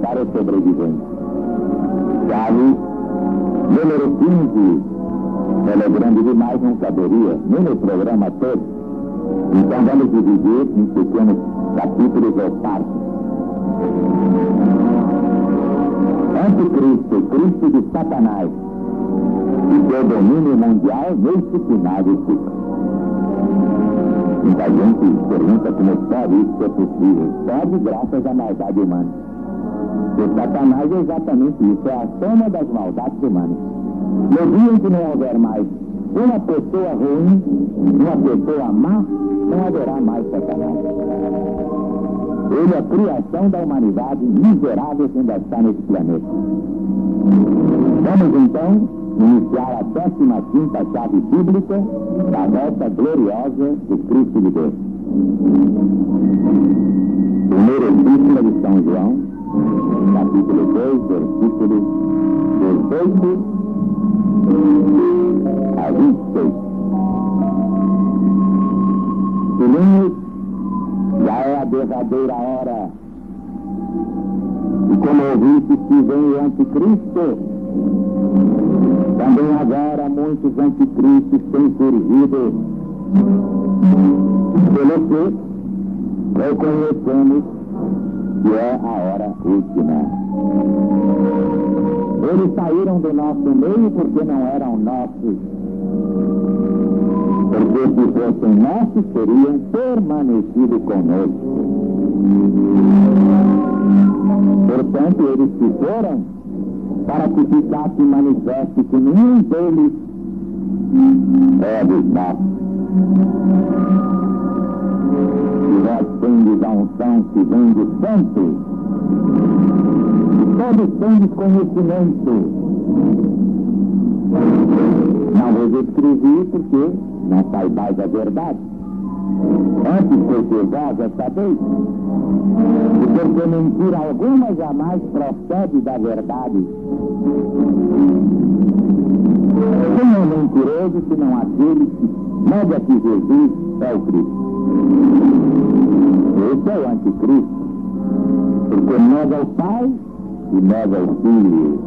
para o sobrevivente. Chave número 15. Ela é grande demais, não caberia nem no programa todo. Então vamos dividir em pequenos capítulos ou partes. Anticristo, Cristo de Satanás, e seu domínio mundial neste final do ciclo. Muita gente pergunta como pode isso ser possível. Pode graças à maldade humana. O Satanás é exatamente isso, é a soma das maldades humanas. No dia em que não houver mais uma pessoa ruim, uma pessoa má, não haverá mais Satanás. Ele é a criação da humanidade miserável que ainda está nesse planeta. Vamos então iniciar a 15ª chave bíblica da volta gloriosa do Cristo de Deus. Primeira epístola de São João, capítulo 2, versículos 18 a 26. Filhinhos, já é a derradeira hora. E como ouviste que vem o anticristo, também agora muitos anticristos têm surgido, pelo que reconhecemos que é a hora última. Eles saíram do nosso meio porque não eram nossos. Porque se fossem nossos, teriam permanecido conosco. Portanto, eles se foram para que ficasse manifesto que nenhum deles é dos nossos. E nós tendes a unção que vem do santo, e todos tendes conhecimento. Não vos escrevi porque não saibais a verdade. Antes porque vós a sabeis. E porque mentira alguma jamais procede da verdade. Quem é mentiroso senão aquele que nega que Jesus é o Cristo? Esse é o anticristo, porque nega o Pai e nega o Filho.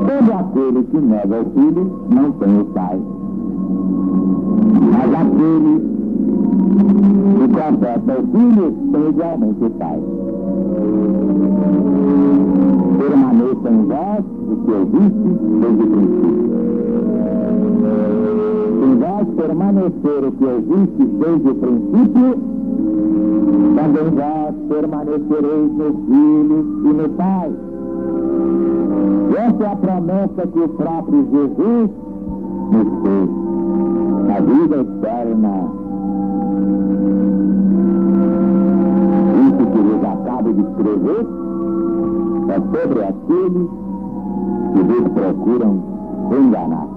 Todo aquele que nega o Filho não tem o Pai. Mas aquele que confessa o Filho tem igualmente o Pai. Permaneça em vós o que eu disse desde o princípio. Se vós permanecer o que eu disse desde o princípio, também vós permanecereis no Filho e no Pai. Essa é a promessa que o próprio Jesus nos fez. A vida eterna. Isso que lhes acabo de escrever é sobre aqueles que vos procuram enganar.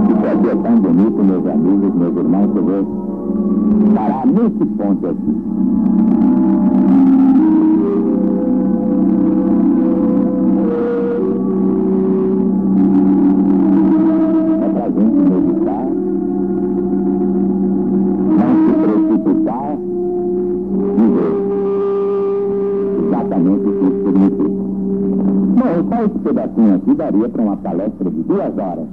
Isso aqui é tão bonito, meus amigos, meus irmãos, que eu vou parar nesse ponto aqui. É pra gente meditar, não se precipitar e ver exatamente o que isso significa. Bom, só esse pedacinho aqui daria para uma palestra de 2 horas.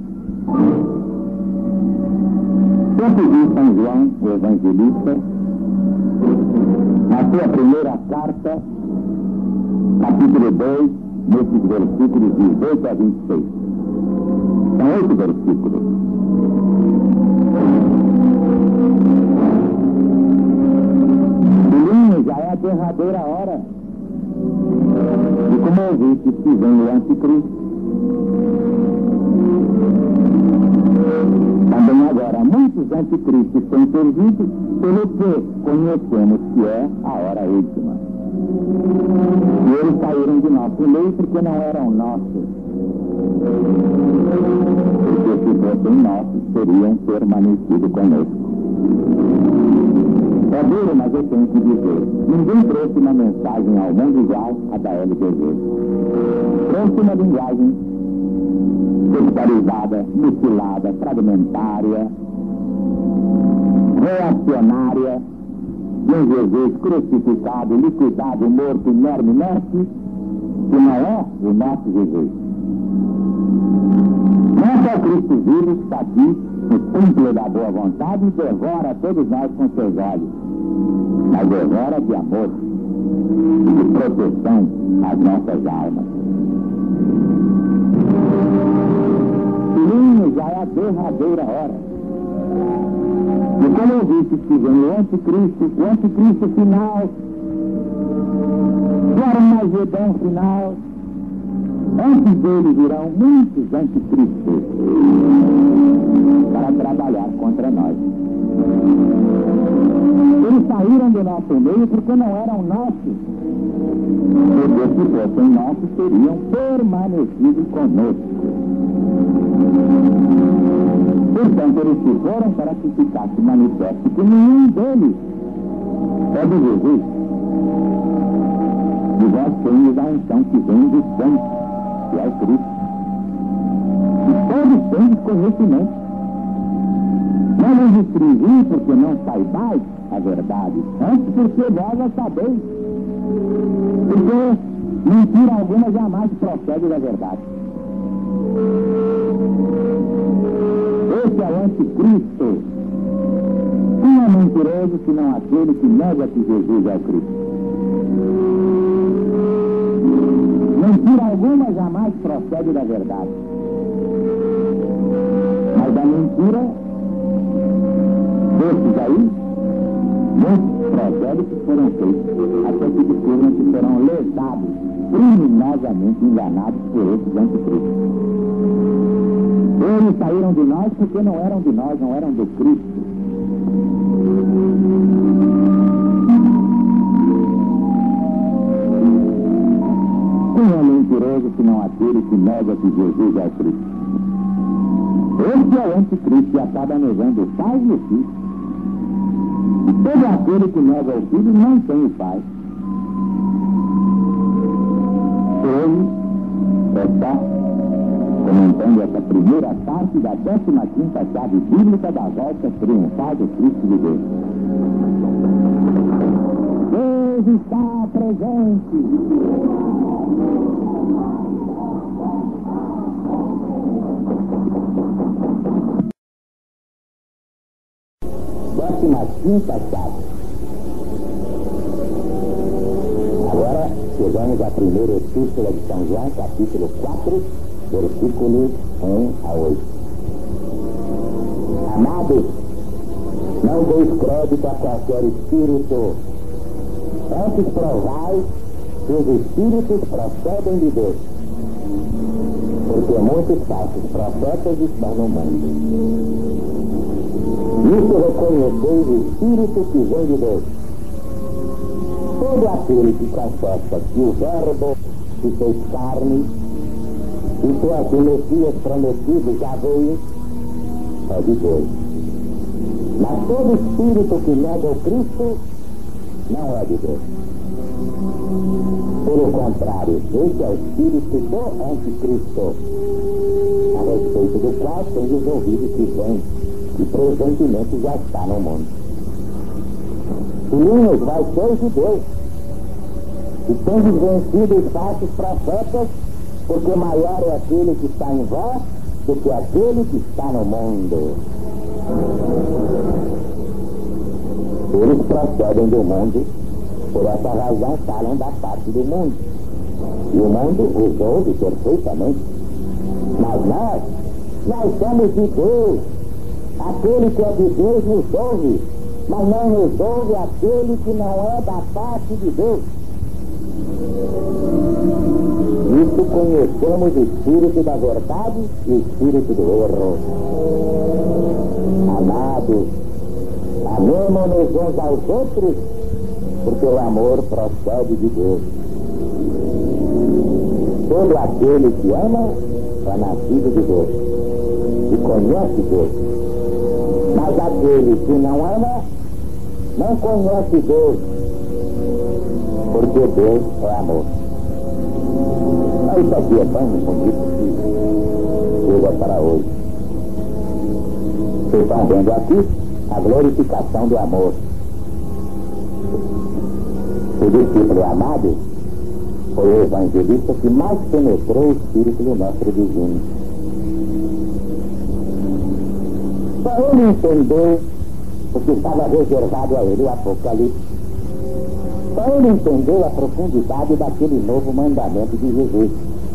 Sempre vi São João, o evangelista, na sua primeira carta, capítulo 2, nesses versículos 18 a 26. São 8 versículos. Filhinho, já é a derradeira hora. E como ouviste que vem o anticristo, também agora muitos anticristos têm surgido, pelo que conhecemos que é a hora última. E eles saíram de nosso meio porque não eram nossos. Porque se fossem nossos, teriam permanecido conosco. É duro, mas eu tenho que dizer, ninguém trouxe uma mensagem ao mundo igual a da LBV. Trouxe uma linguagem sectarizada, mutilada, fragmentária, reacionária, de um Jesus crucificado, liquidado, morto, inerme, inerte, que não é o nosso Jesus. Não é o Cristo vivo que está aqui no templo da boa vontade e devora todos nós com seus olhos, mas devora de amor e de proteção às nossas almas. Filhinho, já é a derradeira hora. E como eu disse que vem o anticristo final, o Armagedon final, antes dele virão muitos anticristos para trabalhar contra nós. Eles saíram do nosso meio porque não eram nossos. Porque se fossem nossos, teriam permanecido conosco. Portanto, eles se foram para que ficasse manifesto que nenhum deles é de Jesus. E nós temos a unção que vem do santo, que é o Cristo. E todos temos conhecimento. Não nos escrevi porque não saibais a verdade, antes porque vós a sabeis. Porque mentira alguma jamais procede da verdade. Esse é o anticristo. Quem é mentiroso senão aquele que nega que Jesus é o Cristo? Mentira alguma jamais procede da verdade. Mas da mentira, desses aí, muitos procedem que foram feitos, até que descubram que serão lesados, criminosamente enganados por esses anticristos. Eles saíram de nós porque não eram de nós, não eram do Cristo. Quem é mentiroso senão aquele que nega que Jesus é o Cristo? Esse é o anticristo que acaba negando o Pai e o Filho. E todo aquele que nega o Filho não tem o Pai. Hoje está comentando essa primeira parte da 15ª chave bíblica da volta triunfal do Cristo de Deus. Deus está presente. Décima quinta chave. Agora chegamos à primeira epístola de São João, capítulo 4, versículos 1 a 8. Amados, não deis crédito a qualquer espírito, antes provai que os espíritos procedem de Deus, porque muitos falsos profetas estão no mundo. Nisso reconheceis o Espírito que vem de Deus. Todo aquele que confessa que o Verbo se fez carne, isto é, que o Messias prometido já veio, é de Deus. Mas todo espírito que nega o Cristo não é de Deus. Pelo contrário, esse é o espírito do anticristo, a respeito do qual tendes ouvido que vem e presentemente já está no mundo. Filhinhos, vós sois de Deus, e tendes vencido os falsos profetas, porque maior é aquele que está em vós do que aquele que está no mundo. Eles procedem do mundo, por essa razão falam da parte do mundo. E o mundo os ouve perfeitamente. Mas nós somos de Deus. Aquele que é de Deus nos ouve, mas não nos ouve aquele que não é da parte de Deus. Isso conhecemos o espírito da verdade e o espírito do erro. Amados, amemo-nos uns aos outros, porque o amor procede de Deus. Todo aquele que ama é nascido de Deus e conhece Deus. Mas aquele que não ama não conhece Deus, porque Deus é amor. Isso aqui é tão bonito que chega para hoje. Vocês estão vendo aqui a glorificação do amor. O discípulo amado foi o evangelista que mais penetrou o espírito do mestre divino. Só ele entendeu o que estava reservado a ele, o Apocalipse. Só ele entendeu a profundidade daquele novo mandamento de Jesus.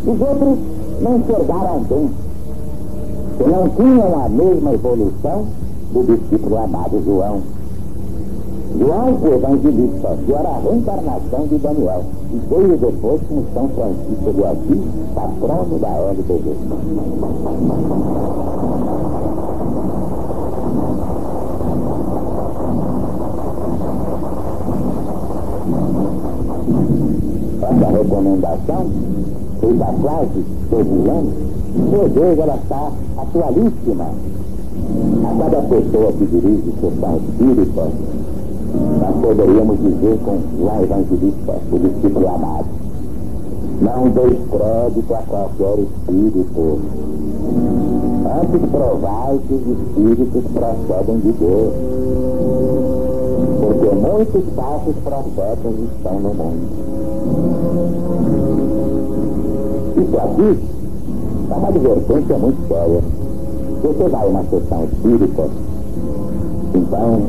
Os outros não enxergaram bem, que não tinham a mesma evolução do discípulo amado João. João, o evangelista, que era a reencarnação de Daniel, e veio depois com São Francisco de Assis, patrono da LBG. Essa recomendação, feita há quase 12 anos, por Deus, ela está atualíssima. A cada pessoa que dirige sessão espírita, nós poderíamos dizer com o evangelista, o discípulo amado: não deis crédito a qualquer espírito. Antes provai que os espíritos procedem de Deus, porque muitos falsos profetas estão no mundo. Isso aqui é uma advertência muito séria. Se você vai a uma sessão espírita, então,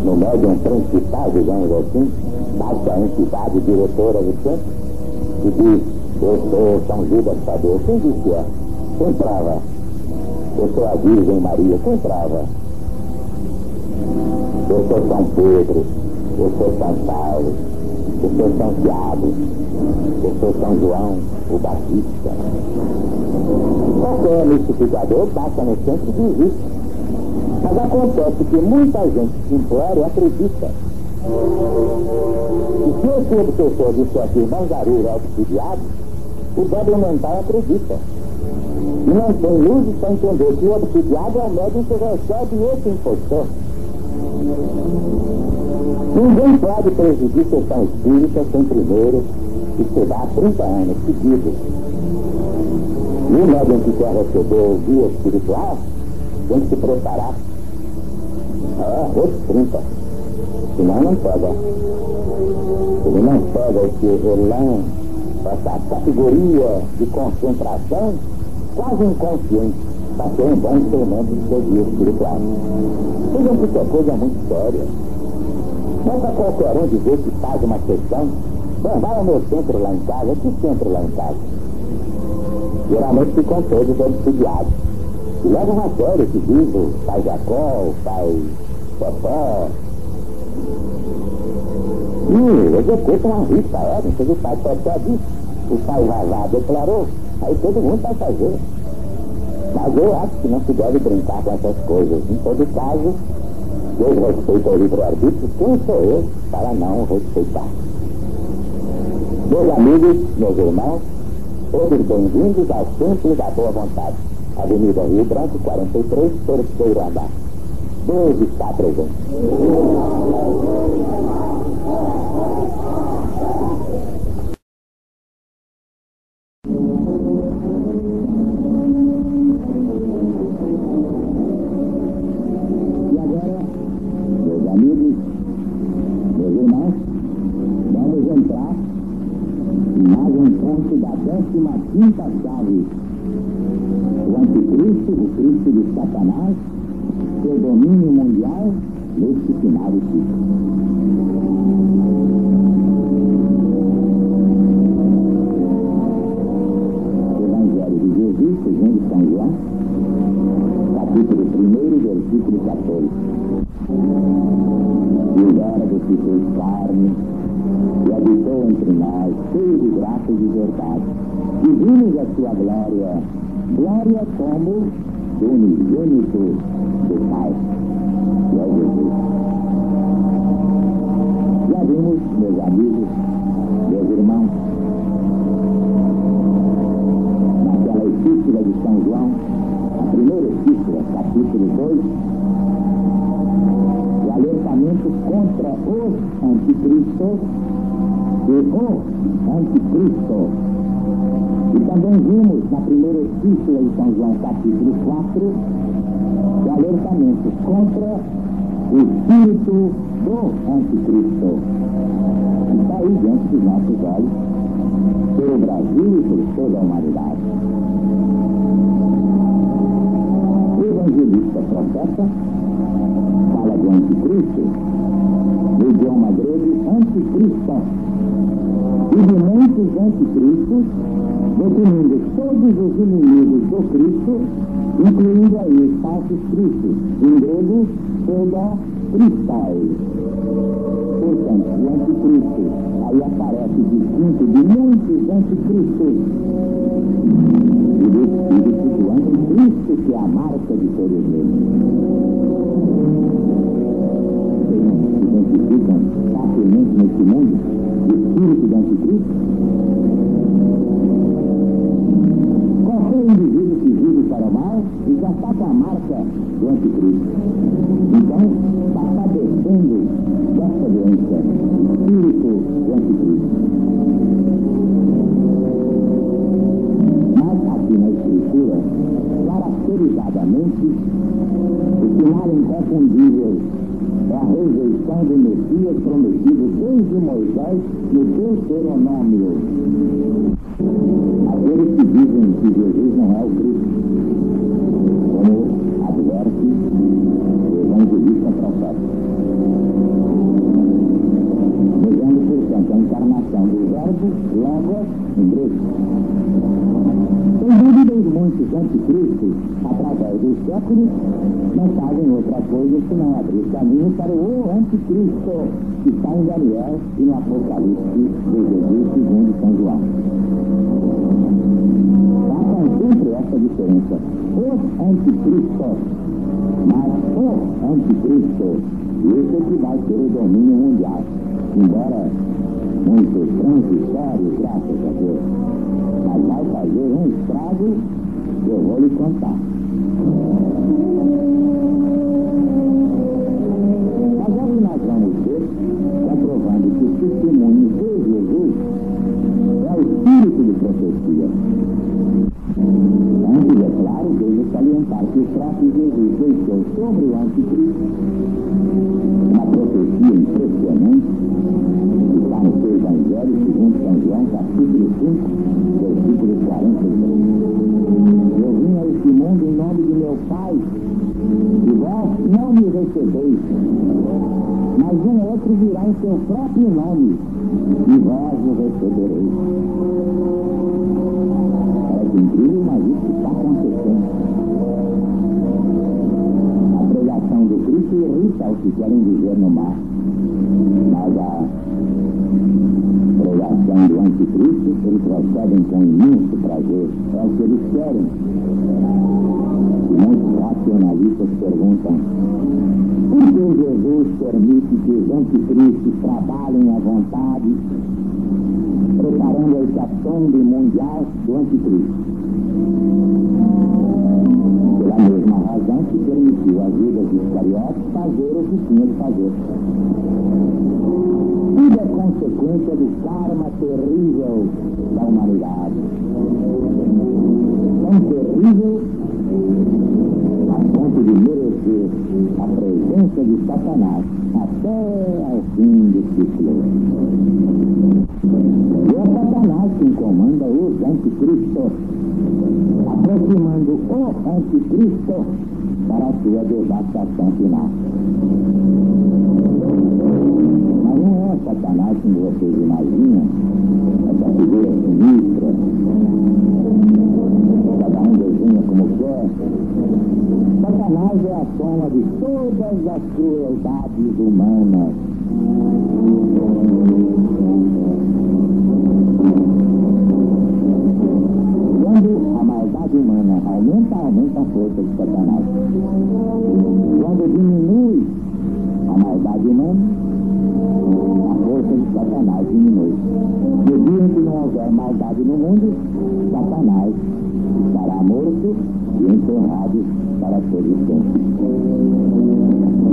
no médium principal, digamos assim, bate a entidade diretora do centro e diz: eu sou São Judas Tadeu. Quem diz que é? Quem prova? Eu sou a Virgem Maria. Quem prova? Eu sou São Pedro. Eu sou São Paulo. Eu sou São Tiago. Eu sou São João, o Batista. Qualquer mistificador basta no centro e diz isso. Mas acontece que muita gente simplória acredita. E se esse obsessor disser aqui, irmão Zarura é obsidiado, o débil mental acredita. E não tem luz para entender que o obsidiado é o médium que recebe esse impostor. Ninguém pode presidir sessão espírita sem primeiro estudar 30 anos seguidos. E o médium que quer receber o guia espiritual tem que se preparar. Outros 30. Senão não pega. Ele não pega esse elan, essa categoria de concentração quase inconsciente para ter um bom instrumento de seu guia espiritual. Vejam que isso é coisa muito séria. Não é para qualquer um dizer que faz uma sessão. Bom, vai ao meu centro lá em casa. Que centro lá em casa? Geralmente ficam todos obsidiados. E levam a sério que diz o pai Jacó, o pai Popó. E executam a rita, então o pai Popó disse, o pai Vavá declarou, aí todo mundo vai fazer. Mas eu acho que não se deve brincar com essas coisas. Em todo caso, Deus respeita o livre-arbítrio. Quem sou eu para não respeitar? Meus amigos, meus irmãos, todos bem-vindos ao Templo da Boa Vontade. Avenida Rio Branco, 43, terceiro andar. Deus está presente. E agora, meus amigos, meus irmãos, vamos entrar em mais um ponto da 15ª chave. O anticristo, o Cristo de Satanás, seu domínio mundial neste final do ciclo. Evangelho de Jesus, segundo São João, capítulo 1, versículo 14. E o Verbo se fez carne e habitou entre nós, cheio de graça e de verdade, e vimos a sua glória, glória como do unigênito do Pai, que é Jesus. Já vimos, meus amigos, meus irmãos, naquela epístola de São João, a primeira epístola, capítulo 2, o alertamento contra os anticristos e o anticristo. E também vimos na primeira epístola de São João, capítulo 4, o alertamento contra o espírito do anticristo. está aí diante dos nossos olhos, pelo Brasil e por toda a humanidade. O evangelista profeta fala do anticristo, no idioma grego anticristo, e de muitos anticristos, definindo todos os inimigos do Cristo, incluindo aí os falsos cristos, em grego, pseudo-cristóis. Portanto, o anticristo, aí aparece distinto de muitos anticristos, e do espírito do anticristo, que é a marca de todos eles. Se identificam facilmente nesse mundo o espírito do anticristo. Qualquer indivíduo que vive para o mal e já está com a marca do anticristo. Então, está padecendo dessa doença, espírito do anticristo. Mas aqui na Escritura, caracterizadamente, o sinal inconfundível é a rejeição do Messias prometido desde Moisés no Deuteronômio. Aqueles que dizem que Jesus não é o Cristo, como adverte o evangelista profeta. Negando, portanto, a encarnação do verbo, logos, em grego. Sem dúvida, muitos anticristos, através dos séculos, não fazem outra coisa senão abrir caminho para o anticristo que está em Daniel e no Apocalipse de Jesus segundo São João. Façam sempre essa diferença. Os anticristos, mas o anticristo, esse é que vai ter o domínio mundial, embora muito transitório, graças a Deus. Mas vai fazer um estrago, eu vou lhe contar. Agora nós vamos ver, comprovando que o testemunho de Jesus é o espírito de profecia. Antes, é claro, devo salientar que o próprio Jesus deixou sobre o anticristo uma profecia impressionante, que está no seu Evangelho, segundo São João, capítulo 5, versículo 43. Eu vim a este mundo em nome de meu Pai, e vós não me recebeis, mas um outro virá em seu próprio nome, e vós o recebereis. Parece incrível, mas isso está acontecendo. A pregação do Cristo irrita os que querem viver no mar, mas a pregação do anticristo, eles recebem com imenso prazer. É o que eles querem. E muitos racionalistas perguntam: por que Jesus permite que os anticristos trabalhem à vontade, preparando a hecatombe mundial do anticristo? Pela mesma razão que permitiu a Judas Iscariotes fazer o que tinha de fazer. Tudo é consequência do karma terrível da humanidade. Tão terrível a ponto de merecer a presença de Satanás até ao fim do ciclo. E é Satanás quem comanda os anticristos, aproximando o anticristo para a sua devastação final. Mas não é Satanás como vocês imaginam, essa figura sinistra, cada um desenha como quer. Satanás é a soma de todas as crueldades humanas. Quando a maldade humana aumenta a força de Satanás. Quando diminui a maldade humana, a força de Satanás diminui. No dia em que não houver maldade no mundo, Satanás estará morto e enterrado para todo sempre.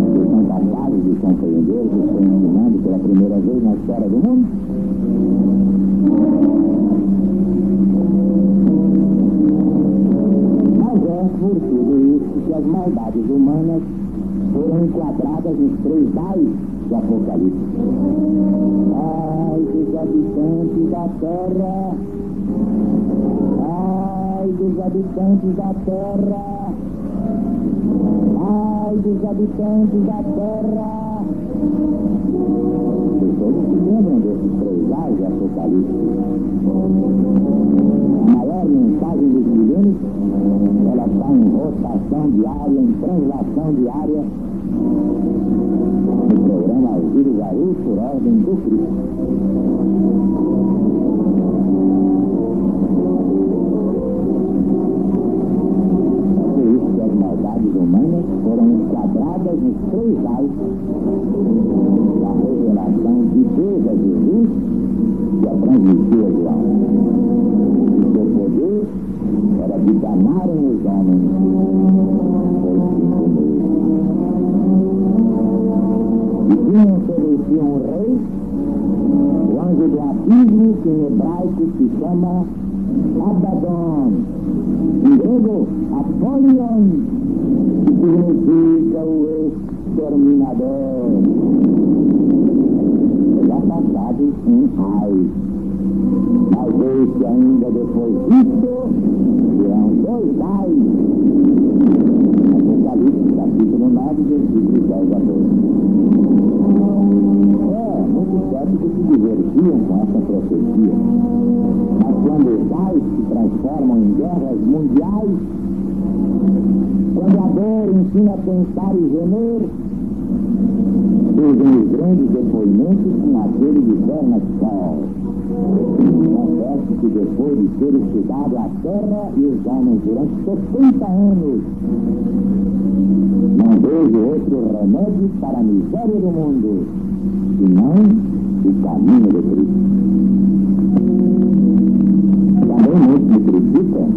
Vocês são capazes de compreender o que estou ensinando pela primeira vez na história do mundo? Mas é por tudo isso que as maldades humanas foram enquadradas nos 3 ais do Apocalipse. Ai dos habitantes da terra! Ai dos habitantes da terra! Ai dos habitantes da terra! Todos se lembram desses 3 ais do Apocalipse. A maior mensagem dos milênios, ela está em rotação diária, em translação diária, no programa Giro Gaúcho por ordem do Cristo. É por isso que as maldades humanas foram enquadradas nos 3 ais da revelação de Deus a Jesus, que a transmitiu a João. O seu poder era de danarem os homens por 5 meses. E tinham sobre si um rei, o anjo do abismo, que em hebraico se chama Abaddon, em grego Apollyon, que significa o exterminador. Já passado em ai. Mas veio que ainda depois disso serão 2 ai. Apocalipse capítulo 9, versículos 10 a 12. Muitos céticos se divertiam com essa profecia. Mas quando os ais se transformam em guerras mundiais, quando a dor ensina a pensar e gemer, surgem os grandes depoimentos como aquele de Bernard Shaw. Confesso que depois de ter estudado a terra e os homens durante 70 anos, não vejo outro remédio para a miséria do mundo, senão o caminho de Cristo. Também muitos me criticam,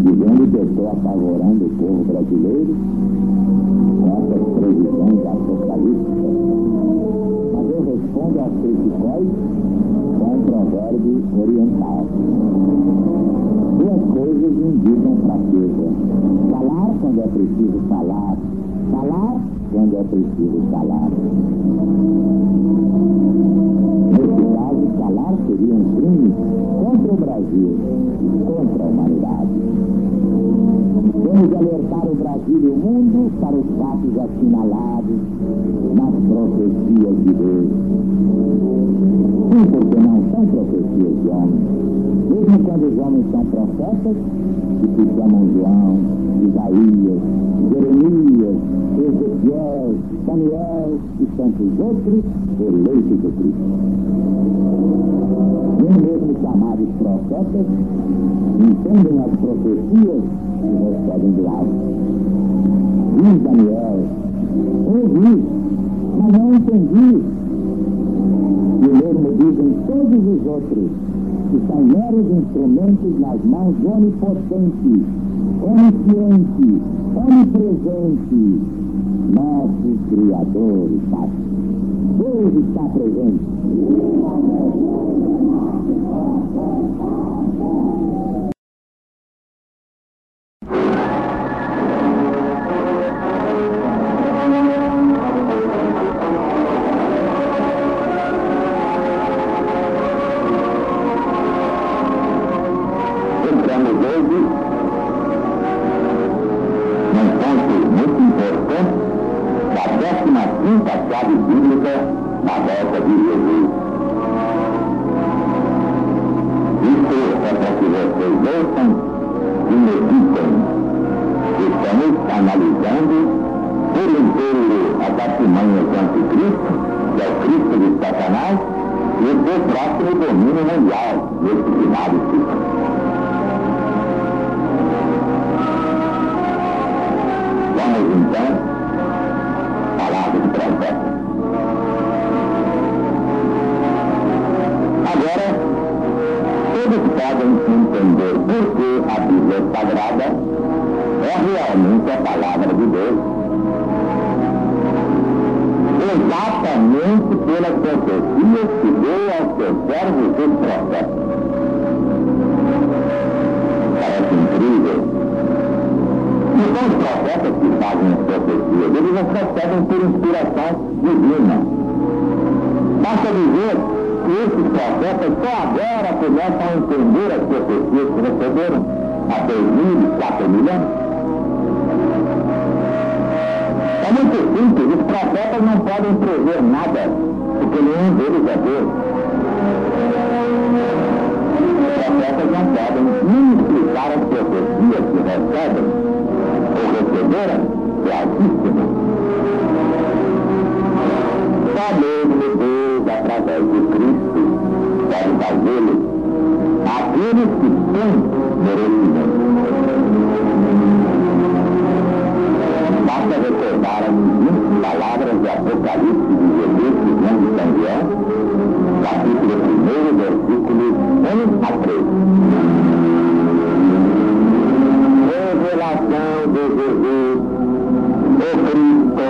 dizendo que eu estou apavorando o povo brasileiro com essas previsões apocalípticas. Mas eu respondo aos críticos com um provérbio oriental. 2 coisas indicam fraqueza: calar quando é preciso falar, falar quando é preciso calar. Nesse caso, calar seria um crime contra o Brasil e contra a humanidade. Vamos alertar o Brasil e o mundo para os fatos assinalados nas profecias de Deus. Sim, porque não são profecias de homens. Mesmo quando os homens são profetas, que se chamam João, Isaías, Jeremias, Ezequiel, Daniel e tantos outros, eleitos de Cristo. Nem mesmo chamados profetas entendem as profecias que recebem do alto. Diz Daniel: ouvi, mas não entendi. E o mesmo dizem todos os outros, que são meros instrumentos nas mãos do onipotente, onisciente, onipresente, nosso Criador e Pai. Deus está presente. Então, os profetas que fazem as profecias, eles as recebem por inspiração divina. Basta dizer que esses profetas só agora começam a entender as profecias que receberam há 2.000 anos. É muito simples, os profetas não podem prever nada, porque nenhum deles é Deus. Os profetas não podem nem explicar as profecias que recebem ou receberam de Altíssimo. Só mesmo Deus, através de Cristo, pode fazê-lo aqueles que têm merecimento. Basta recordar as 20 palavras do Apocalipse de Jesus, segundo São João, capítulo 1, versículos 1 a 3. Revelação de Jesus, o Cristo,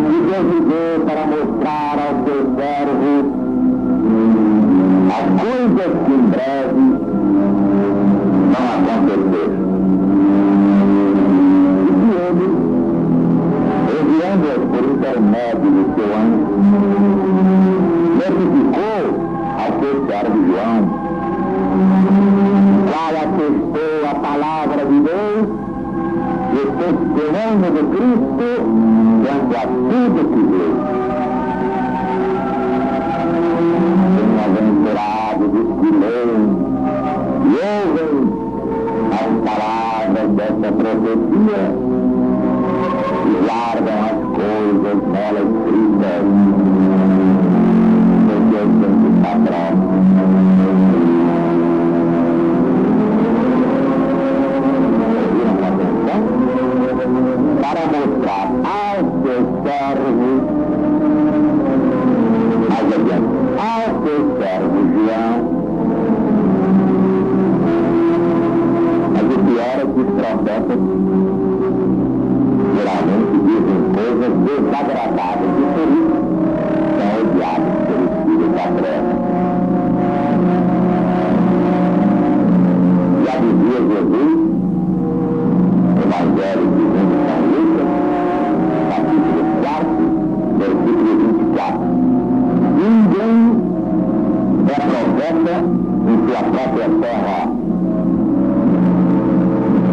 que Deus deu para mostrar aos seus servos as coisas que em breve vão acontecer. Enviando-os por intermédio do seu anjo, notificou ao seu servo João, qual atestou a palavra de Deus e o testemunho de Cristo quanto a tudo que viu. Bem-aventurados os que leem e ouvem as palavras dessa profecia e guardam as coisas nela escritas, porque o tempo está próximo. Ouviram com atenção? Para mostrar aos seus servos, aos seus servos João, mas o pior é que os profetas geralmente dizem coisas desagradáveis e por isso são odiados pelos filhos da treva. Já dizia Jesus, Evangelho segundo São Lucas, capítulo 4, versículo 24. Ninguém é profeta em sua própria terra.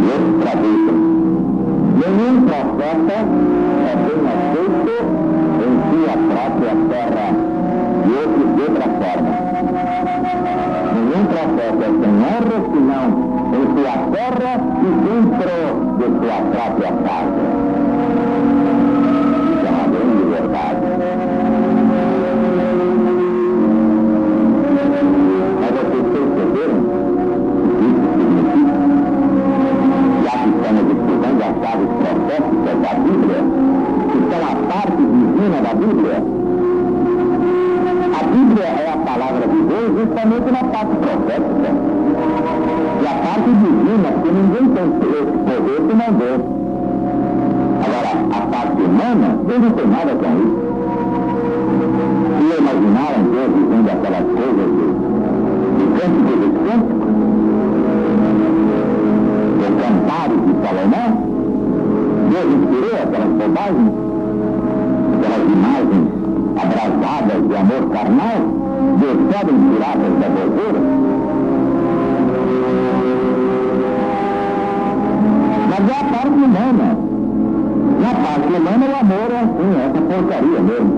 E eles traduzem: nenhum profeta é bem aceito em sua própria terra. E outros de outra forma. Nenhum profeta tem honra senão em sua terra e dentro de sua própria casa. Isso é uma grande verdade. Mas vocês perceberam o que isso significa? Já que estamos estudando as chaves proféticas da Bíblia, que são a parte divina da Bíblia, a Bíblia é a palavra de Deus justamente na parte profética. E a parte divina, que ninguém tem esse poder senão Deus. Agora, a parte humana, Deus não tem nada com isso. Se imaginaram Deus dizendo aquelas coisas de Cântico dos Cânticos, do Cantares de Salomão, Deus inspirou aquelas bobagens, aquelas imagens abrasadas de amor carnal, Deus podem tiradas da gordura. Mas é a parte humana. Na parte humana o amor é assim, essa porcaria mesmo.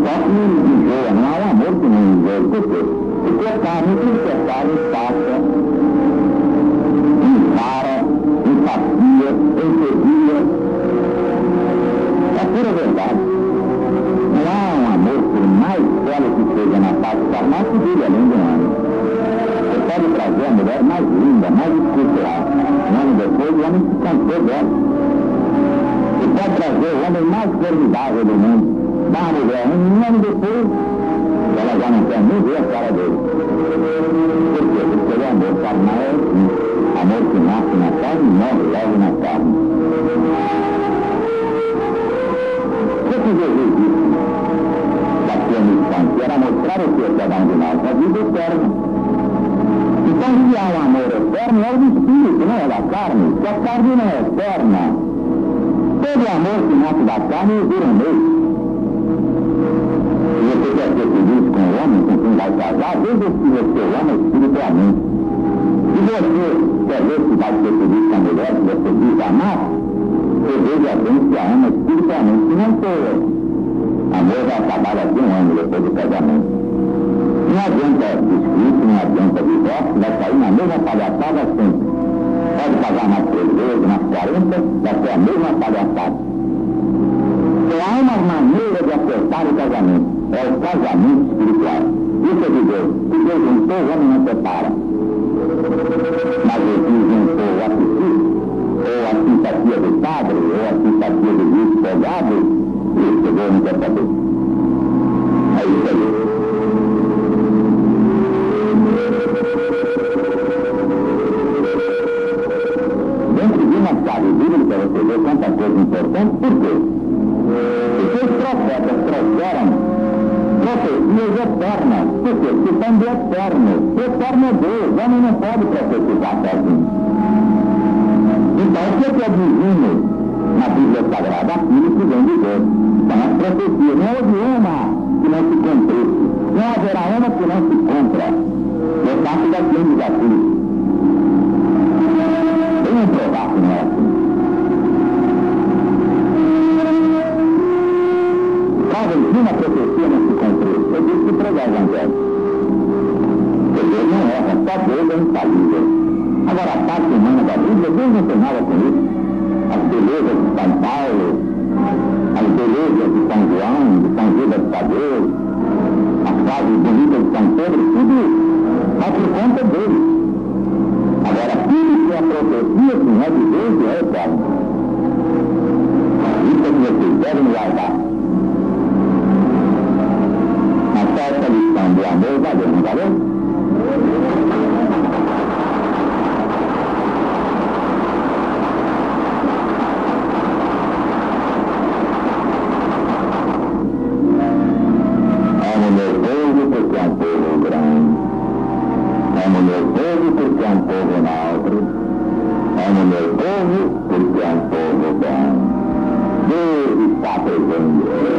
Só que não enjoa, não há um amor que não enjoa. Por quê? Porque a carne, tudo que é carne, passa, para, empatia, entedia. É pura verdade. Não há um amor, por mais belo que seja na parte carnal, que dure além de um ano. Você pode trazer a mulher mais linda, mais escultural. Um ano depois, o homem se cansou dela. Você pode trazer o homem mais formidável do mundo. Dá uma mulher, um ano depois, ela já não quer nem ver a cara dele. Por quê? Porque o amor carnal é assim. Amor que nasce na carne, morre logo na carne. O que Jesus disse da sua missão? Que era mostrar o que é cada um de nós, a vida eterna. Então, se há um amor eterno, eterno é o do espírito, não é da carne, porque a carne não é eterna. Todo amor que nasce da carne dura um mês. Se você quer ser feliz com o homem com quem vai casar, veja se você ama espiritualmente. Se você quer ver se vai ser feliz com a mulher que você diz amar, você veja bem se a ama espiritualmente. Se não for, amor vai acabar aqui um ano depois do casamento. Não adianta discurso, não adianta divórcio, vai sair na mesma palhaçada sempre. Pode casar nas 3 vezes, nas 40, vai ser a mesma palhaçada. Só há uma maneira de acertar o casamento, é o casamento espiritual. Isso é de Deus. Se Deus juntou, o homem não separa. Mas Jesus juntou o apetite, ou a simpatia do padre, ou a simpatia do juiz folgado, isso Deus não quer saber. É isso aí. Para você ver quanta coisa importante, por quê? Porque os profetas trouxeram profecias eternas, porque se são de eterno. O eterno é Deus, o homem não pode profetizar sozinho. Então, o que é divino na Bíblia Sagrada? Aquilo que vem de Deus. São as profecias. Não houve uma que não se cumprisse. Não haverá uma que não se cumpra. Eu faço daqueles aqui. Venham provar que não é assim. Uma profecia não se cumpriu. Eu disse que pregar o evangelho. Deus não erra, só Deus é infalível. Agora, a parte humana da Bíblia, Deus não tem nada com isso. As belezas de São Paulo, as belezas de São João, de São Judas Tadeu, as frases bonitas de São Pedro, tudo é por conta dele. Agora, tudo que é profecia, que não é de Deus, é eterno. Isso é que vocês devem guardar. Essa lição do amor valeu, não valeu? Amo meu povo porque é um povo grande. Amo meu povo porque é um povo nobre. Amo meu povo porque é um povo bom. Deus está presente.